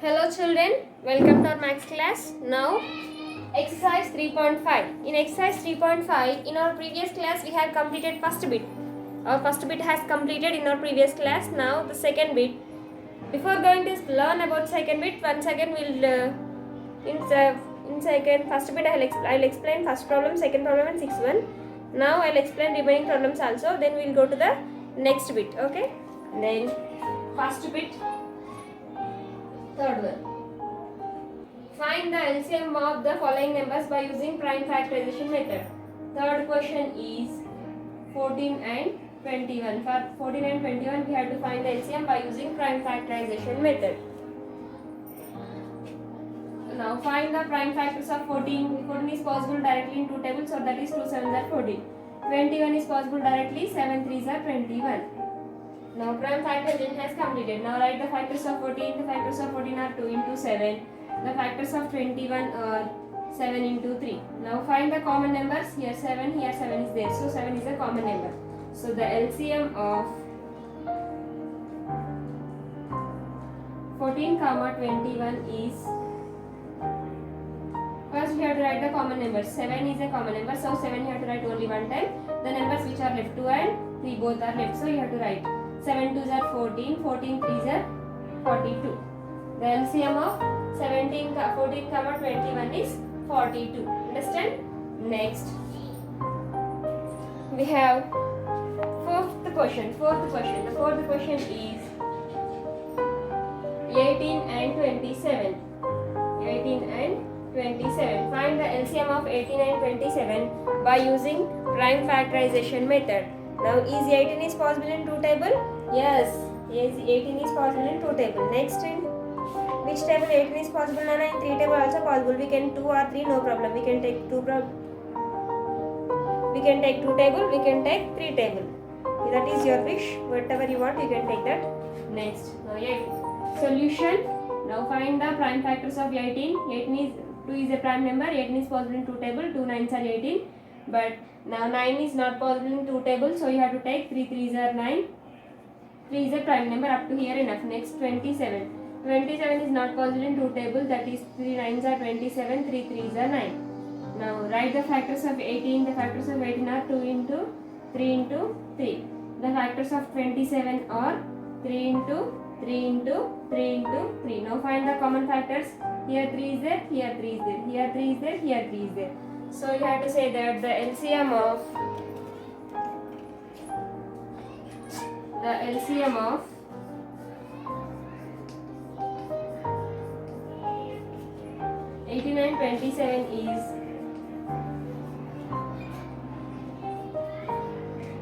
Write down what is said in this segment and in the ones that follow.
Hello children, welcome to our maths class. Now exercise 3.5. In exercise 3.5, in our previous class we have completed first bit. Our first bit has completed in our previous class. Now the second bit. Before going to learn about second bit, once again we'll in second first bit I'll explain first problem, second problem and sixth one. Now I'll explain remaining problems also. Then we'll go to the next bit. Okay. Then first bit. Third one. Find the LCM of the following numbers by using prime factorization method. Third question is 14 and 21. For 14 and 21 we have to find the LCM by using prime factorization method. Now find the prime factors of 14. 14 is possible directly in two tables, so that is 2 7s are 14. 21 is possible directly, 7 3s are 21. Now prime factorization has completed. Now write the factors of 14. The factors of 14 are 2 into 7. The factors of 21 are 7 into 3. Now find the common numbers. Here 7 is there. So 7 is a common number. So the LCM of 14, 21 is, first we have to write the common numbers. 7 is a common number. So 7 you have to write only one time. The numbers which are left, 2 and 3 both are left. So you have to write 7 2s are 14, 14 3s are 42. The LCM of 14, 21 is 42. Understand? Next, we have fourth question. The fourth question is 18 and 27. 18 and 27. Find the LCM of 18 and 27 by using prime factorization method. Now, is 18 is possible in two table? Yes, 18 is possible in two table. Next, in which table 18 is possible? Nana, in three table also possible. We can 2 or 3, no problem. We can take two table. We can take three table. That is your wish. Whatever you want, you can take that. Next, solution. Now find the prime factors of 18. 18 is 2 is a prime number. 18 is possible in two table. 2 9s are 18. But now 9 is not possible in two tables, so you have to take 3 3s are 9. 3 is a prime number. Up to here enough. Next 27. 27 is not possible in two tables, that is 3 9s are 27, 3 3s are 9. Now write the factors of 18. The factors of 18 are 2 into 3 into 3. The factors of 27 are 3 into 3 into 3 into 3. Now find the common factors. Here 3 is there, here 3 is there, here 3 is there, here 3 is there. So you have to say that the LCM of 18 and 27 is,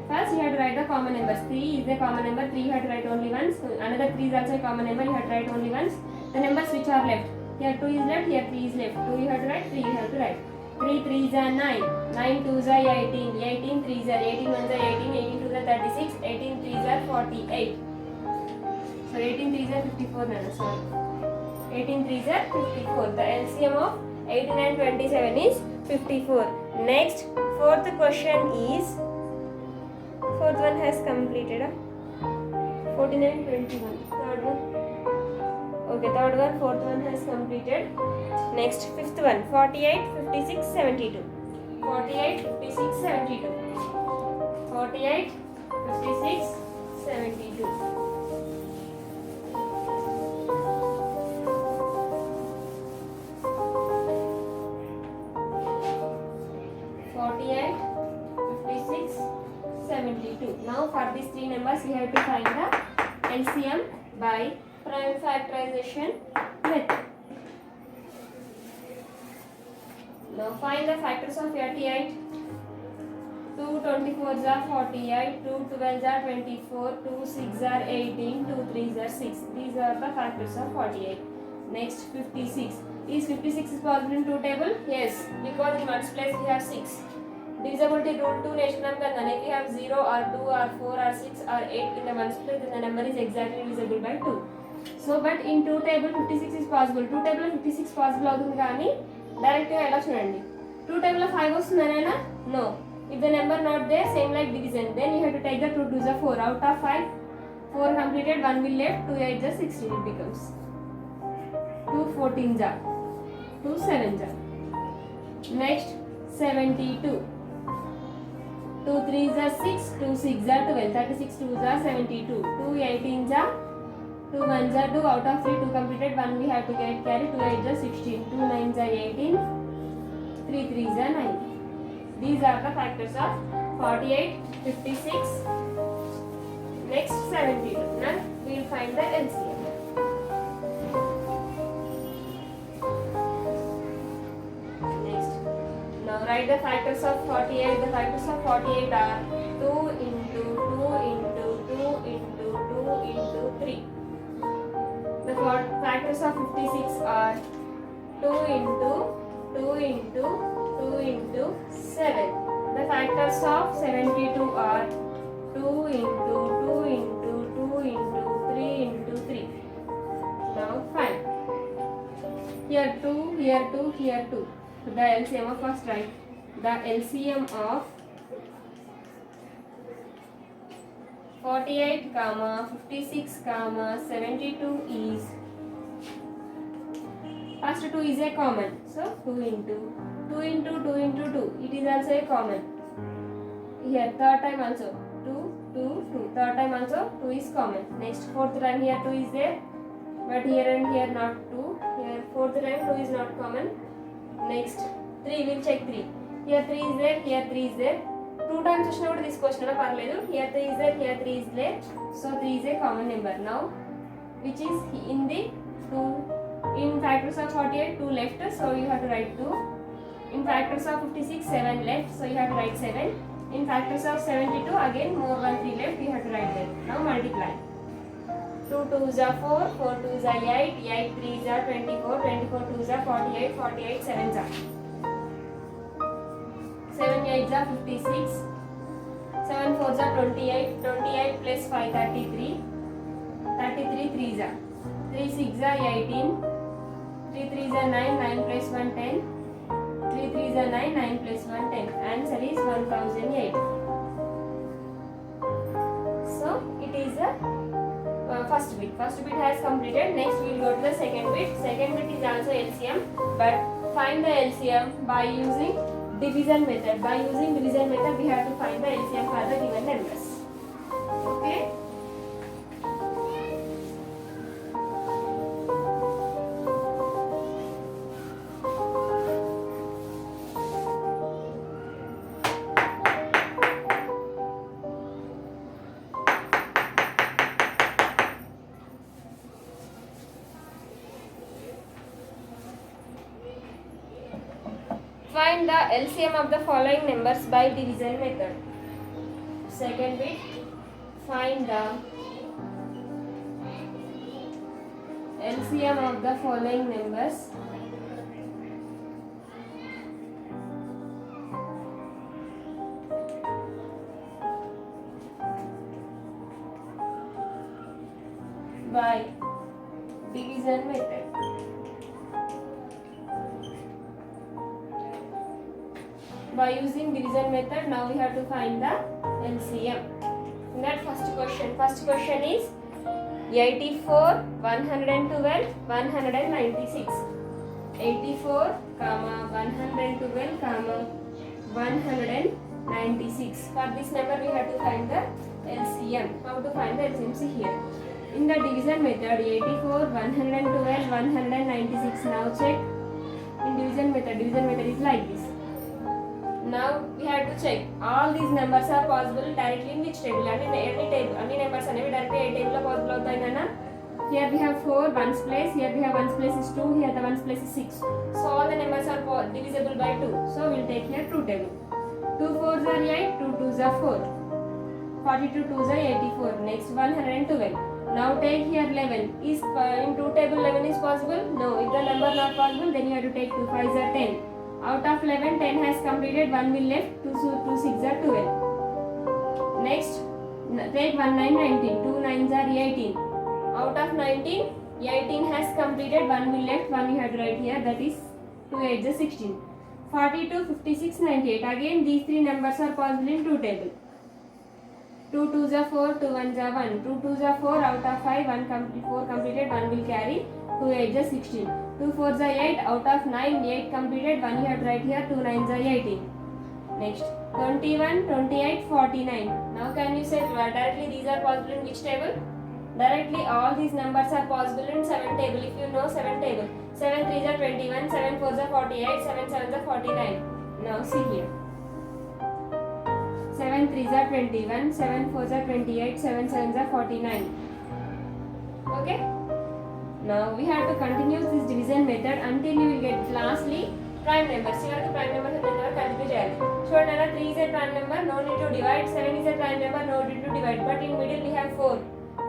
first you have to write the common numbers. 3 is a common number, 3 you have to write only once. So another 3 is also a common number, you have to write only once. The numbers which are left, here 2 is left, here 3 is left. 2 you have to write, 3 you have to write. 3 3s are 9, 9 2s are 18, 18 3s are 18 1s are 18, 18 2s are 36, 18 3s are 48. So 18 3s are 54 Nana, sorry. 18 3s are 54. The LCM of 18 and 27 is 54. Next, fourth question is, fourth one has completed. 14 and 21. Third one. Okay, third one, fourth one has completed. Next, fifth one, 48, 56, 72. 48, 56, 72. 48, 56, 72. 48, 56, 72. Now for these three numbers we have to find the LCM by prime factorization method. Now find the factors of 48. 2 24s are 48, 2 12s are 24, 2 6s are 18, 2 3s are 6. These are the factors of 48. Next 56. Is 56 is possible in two table? Yes, because in ones place we have 6. Divisibility rule 2 national and if we have 0 or 2 or 4 or 6 or 8 in the ones place, then the number is exactly divisible by 2. So but in two table 56 is possible. Two table 56 possible అవుతుంది కానీ direct గా ఎలా చూడండి. Two table లో 5 వస్తుందనేనా? No. If the number not there, same like division, then you have to take the 2 2s are 4. Out of 5, 4 completed, 1 will left, 2 8 just 16 it becomes. 14 जा, 2 7 जा. Next 72. 2 3 जा 6, 2 6 जा 12, 36 2 जा 72, 2 18 जा, 2 1 जा 2, out of 3 2 completed, 1 we have to get carry, 2 8 जा 16, 2 9 जा 18, 3 3 जा 9. These are the factors of 48, 56. Next 72. Now we will find the LCM. Next. Now write the factors of 48. The factors of 48 are 2 into 2 into 2 into 2 into 3. The factors of 56 are 2 into 2 into 2 into 7. The factors of 72 are 2 into 2 into 2 into 3 into 3. Now find. Here 2, here 2, here 2. So the LCM of first write. The LCM of 48, 56, 72 is, first 2 is a common. So 2 into 2 into 2 into 2. It is also a common. Here third time also 2, 2, 2. Third time also 2 is common. Next fourth time here 2 is there, but here and here not 2. Here fourth time 2 is not common. Next 3, we'll check 3. Here 3 is there, here 3 is there. 2 times వచ్చినా కూడా తీసుకోవచ్చునా పర్లేదు. Here 3 is there, here 3 is there. So 3 is a common number. Now which is in the 2, in factors of 48 2 left, so you have to write 2. In factors of 56 7 left, so you have to write 7. In factors of 72 again more 1 3 left, you have to write that. Now multiply. 2 2s are 4, 4 2s are 8, 8 3s are 24, 24 2s are 48, 48 7s are 7 8s are 56, 7 4s are 28, 28 plus 5 33, 33 3s are 3 6s are 18, 3 3s are 9, 9 plus 1 10, 3 3s are 9, 9 plus 1 10. Answer is 1008. So it is a first bit. First bit has completed. Next we will go to the second bit. Second bit is also LCM, but find the LCM by using division method. By using division method, we have to find the LCM for the given numbers. Okay. Find the LCM of the following numbers by division method. Second bit, find the LCM of the following numbers by division method. By using division method, now we have to find the LCM. In that first question is 84, 112, 196. 84, 112, 196. For this number we have to find the LCM. How to find the LCM? See here. In the division method, 84, 112, 196. Now check. In division method is like this. Now we have to check all these numbers are possible directly in which table? Any table, any numbers are directly a table possible होता है ना? Here we have 4 ones place, here we have ones place is 2, here the ones place is 6. So all the numbers are divisible by 2. So we will take here 2 table. 2 4s are 8, 2 2s are 4. 42 2s are 84. Next 112. Now take here 11. Is in 2 table 11 is possible? No. If the number not possible, then you have to take 2 5s are 10. Out of 11, 10 has completed, 1 will left, 2 6 are 12. Next, take 1 9 19, 2 9s are 18. Out of 19, 18 has completed, 1 will left, 1 you have to write here, that is 2 8s are 16. 42, 56, 98. Again, these three numbers are possible in 2 table. 2 2s are 4, 2 1s are 1. 2 2s are 4, out of 5, 4 completed, 1 will carry. 2 8 is 16. 2 4 is 8. Out of 9, 8 completed. 1 you have to write here. 2 9 is 18. Next, 21, 28, 49. Now can you say directly these are possible in which table? Directly all these numbers are possible in 7 table. If you know 7 table. 7 3 is 21, 7 4 is 48, 7 7 is 49. Now see here. 7 3 is 21, 7 4 is 28, 7 7 is 49. Okay? Now we have to continue this division method until you will get lastly prime numbers. You have to prime numbers and then continue చేయాలి. చూడండి అలా 3 is a prime number, no need to divide. 7 is a prime number, no need to divide. But in middle we have 4.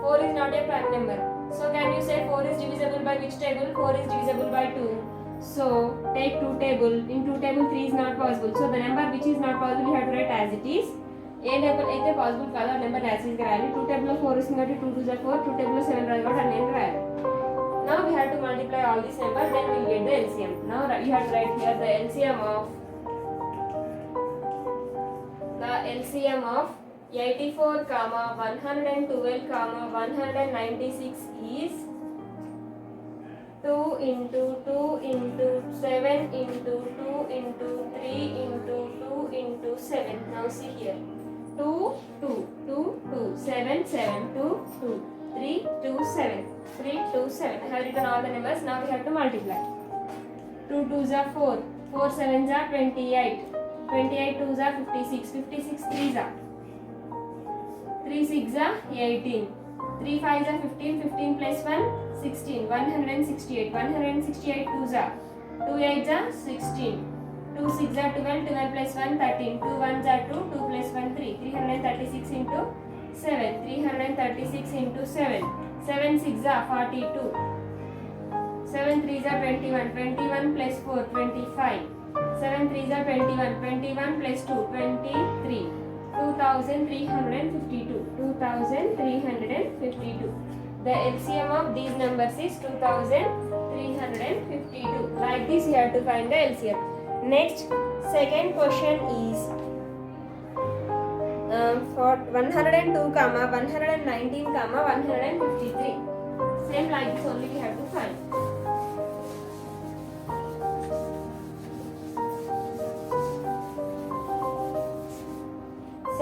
4 is not a prime number. So can you say 4 is divisible by which table? 4 is divisible by 2. So take 2 table. In 2 table 3 is not possible. So the number which is not possible you have to write as it is. A table అయితే possible కాదో ఆ number యాసిడ్గా రాయాలి. 2 టేబుల్లో 4 వస్తుంది కాబట్టి 2 2 4, 2 టేబుల్లో 7 రాదు కాబట్టి నేను రాయాలి. Now we have to multiply all these numbers, then we will get the LCM. Now you have to write here the LCM of 84, 112, 196 is 2 into 2 into 7 into 2 into 3 into 2 into 7. Now see here. 2, 2, 2, 2, 7, 7, 2, 2, 3, 2, 7, 3, 2, 7. I have written all the numbers. Now we have to multiply. 2 2s are 4, 4 7s are 28, 28 2s are 56, 56 3s are 3 6s are 18, 3 5s are 15, 15 plus 1 16, 168, 168 2s are 2 8s are 16, 2 6s are 12, 12 plus 1 13, 2 1s are 2, 2 plus 1 3, 336 into 7, 336 into 7, 7 6s are 42, 7 3s are 21, 21 plus 4 25, 7 3s are 21, 21 plus 2 23, 2352, 2352. The LCM of these numbers is 2352. Like this you have to find the LCM. Next, second question is for 102, 119, 153. Same like this only we have to find.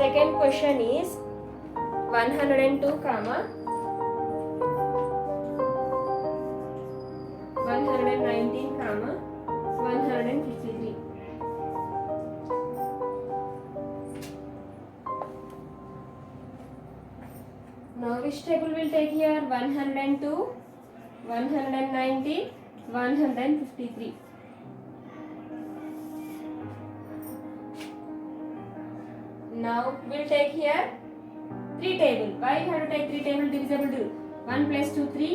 Second question is 102, 119, 153. Now which table will take here? 102, 119, 153. Now we'll take here 3 table. Why you have to take 3 table? Divisible to 1 plus 2 3,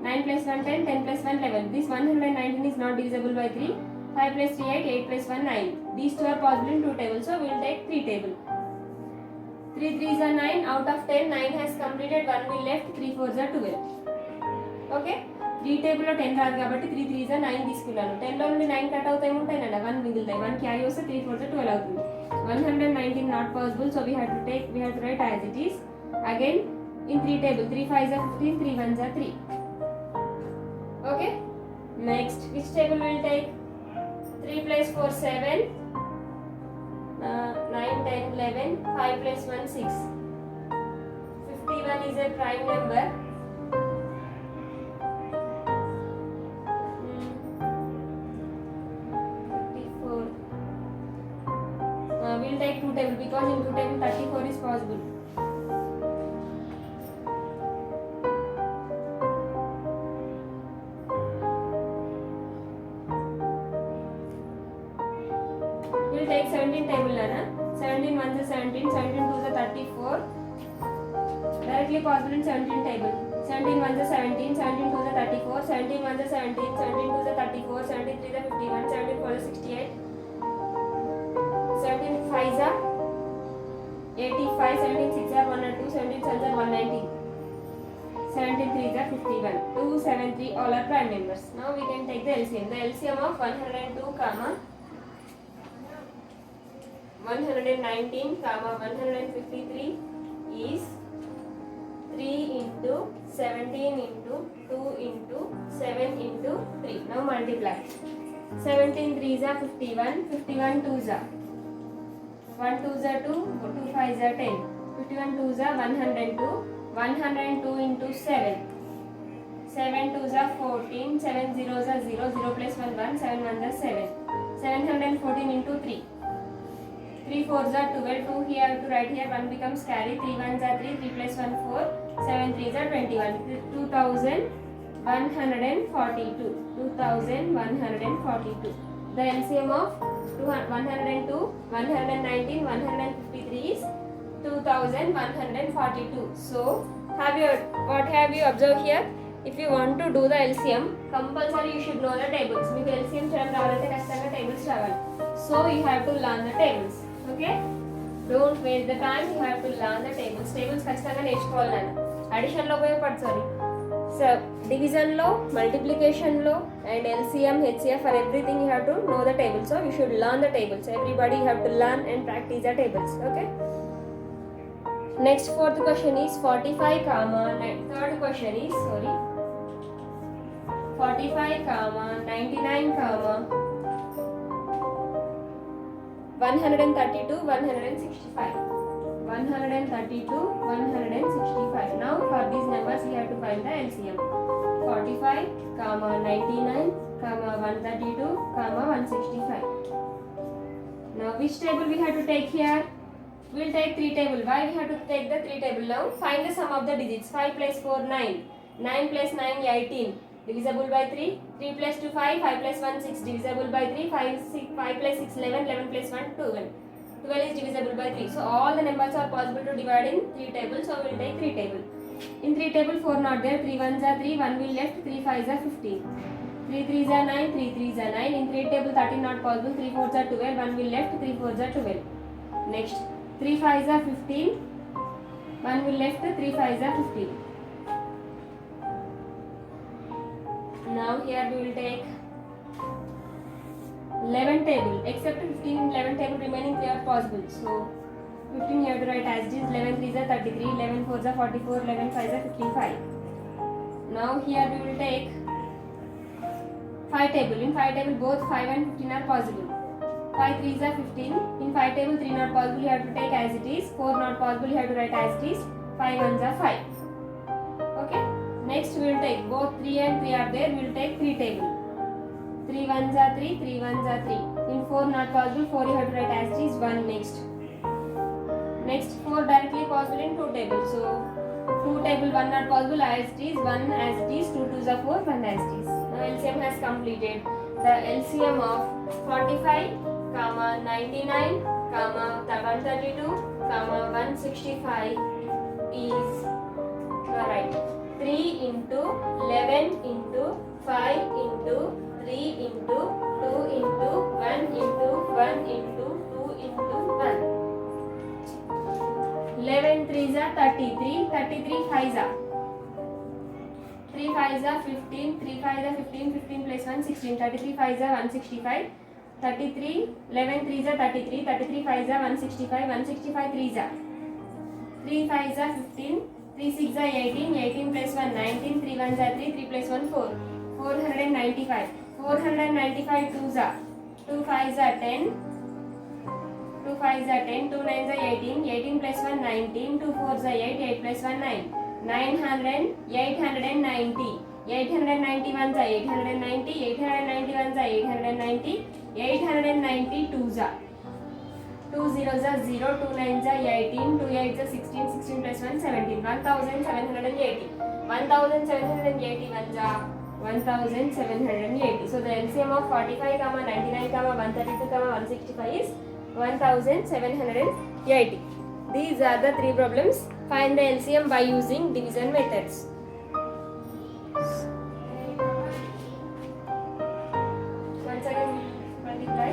9 plus 1 10, 10 plus 1 11. This 119 is not divisible by 3. 5 plus 3 8, 8 plus 1 9. These two are possible in 2 tables, so we will take 3 table. 3 3s are 9. Out of 10, 9 has completed. 1 will left. 3 4s are 12. Okay. 3 table లో 10 రాదు కాబట్టి 3 3s are 9 తీసుకున్నాను. 10 లో నుండి 9 cut అవుతాయి ఉంటాయి 1 మిగులుతాయి. 1 carry వస్తే 3 4s are 12 అవుతుంది. 119 not possible, so we have to write as it is. Again in 3 table, 3 5s are 15, 3 1s are 3. Okay. Next, which table will take? 3 plus 4 7, 9 10 11, 5 plus 1 6. 51 is a prime number. 54. We'll take 2 table because in 2 table 34 is possible. We'll take 17 table Lana. 17 1s are 17, 17 2s are 34. Directly possible in 17 table. 17 1s are 17, 17 2s are 34, 17 1s are 17, 17 2s are 34, 17 3s are 51, 17 4s are 68, 17 5s are 85, 17 6s are 102, 17 7s are 190, 17 3s are 51. 2 7 3 all are prime numbers. Now we can take the LCM. The LCM of 102, 119, 153 is 3 into 17 into 2 into 7 into 3. Now multiply. 17 3s are 51, 51 2s are 1 2s are 2, 2 5s are 10, 51 2s are 102, 102 into 7, 7 2s are 14, 7 zeros are 0, 0 plus 1 1, 7 1s are 7, 714 into 3, 3 4s are 12, 2 here to write here, 1 becomes carry, 3 1s are 3, 3 plus 1 4, 7 3s are 21, 2142, 2142. The LCM of 102, 119, 153 is 2142. So, what have you observed here? If you want to do the LCM, compulsory you should know the tables. మీకు LCM చేయడం రావాలంటే ఖచ్చితంగా tables రావాలి. So, you have to learn the tables. Okay? Don't waste the time. You have to learn the tables. Tables ఖచ్చితంగా నేర్చుకోవాలి నాన్న. Addition లో ఉపయోగపడుతుంది. So, division లో, multiplication లో, and LCM, HCF for everything you have to know the tables. So, you should learn the tables. Everybody you have to learn and practice the tables. Okay? Next, fourth question is 45 comma. Third question is 45 comma 99 comma 132 165. 132 165. Now for these numbers we have to find the LCM. 45 comma 99 comma 132 comma 165. Now which table we have to take here? We'll take 3 table. Why we have to take the 3 table now? Find the sum of the digits. 5 plus 4 9, 9 plus 9 18, divisible by 3, 3 plus 2 5, 5 plus 1 6, divisible by 3, 5 plus 6 11, 11 plus 1 12. 12 is divisible by 3. So all the numbers are possible to divide in 3 tables. So we will take 3 table. In 3 table 4 not there. 3 1s are 3. 1 will left. 3 5s are 15. 3 3s are 9. 3 3s are 9. In 3 table 13 not possible. 3 4s are 12. 1 will left. 3 4s are 12. Next 3 5s are 15. 1 will left. 3 5s are 15. Now here we will take 11 table, except 15 in 11 table remaining 3 are possible. So 15 you have to write as it is. 11 3s are 33, 11 4s are 44, 11 5s are 55. Now here we will take 5 table. In 5 table both 5 and 15 are possible. 5 3s are 15. In 5 table 3 not possible, you have to take as it is. 4 not possible, you have to write as it is. 5 1s are 5. Okay. Next we will take both 3 and 3 are there. We will take 3 table. 3 1s are 3, 3 1s are 3. In 4 not possible, 4 you have to write as it is. 1 next. Next 4 directly possible in 2 table. So 2 table 1 not possible as it is. 1 as it is. 2 2s are 4, 1 as it is. Now LCM has completed. The LCM of 45 comma 99 comma 132 comma 165 is right. 3 into 11 into 5 into 3 into 2 into 1 into 1 into 2 into 1. 11 3s are 33, 33 5s are 3 5s are 15, 3 5s are 15, 15 plus 1 16, 33 5s are 165, 33, 11 3s are 33, 33 5s are 165, 165 3s are 3 5s are 15, 3 6 are 18, 18 plus 1 19, 3 1s are 3, 3 plus 1 4, 495, 495 2s are 2 5s are 10, 2 5s are 10, 2 9s are 18, 18 plus 1 19, 2 4s are 8, 8 plus 1 9, 900, 890, 891s are 890, 891s are 890, 890 2s are 2 zeros are 0, 2 9s are 18, 2 8s are 16, 16 plus 1 17, 1780, 1781s are 1780. So the LCM of 45 comma 99 comma 132 comma 165 is 1780. These are the 3 problems. Find the LCM by using division methods. Once again multiply.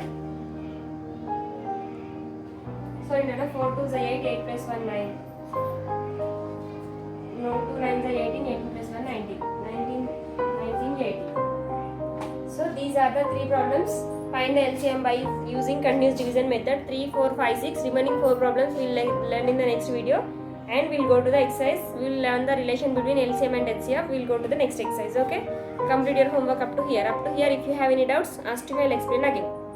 So in another 4 2s are 8, 8 plus 1 9. No, 2 9s are 18, 18 plus 1 19, 1980. So these are the 3 problems. Find the LCM by using continuous division method. 3, 4, 5, 6. Remaining 4 problems we will learn in the next video. and we'll go to the exercise. We'll learn the relation between LCM and HCF. We'll go to the next exercise. Okay, complete your homework up to here. If you have any doubts, ask me, I'll explain again.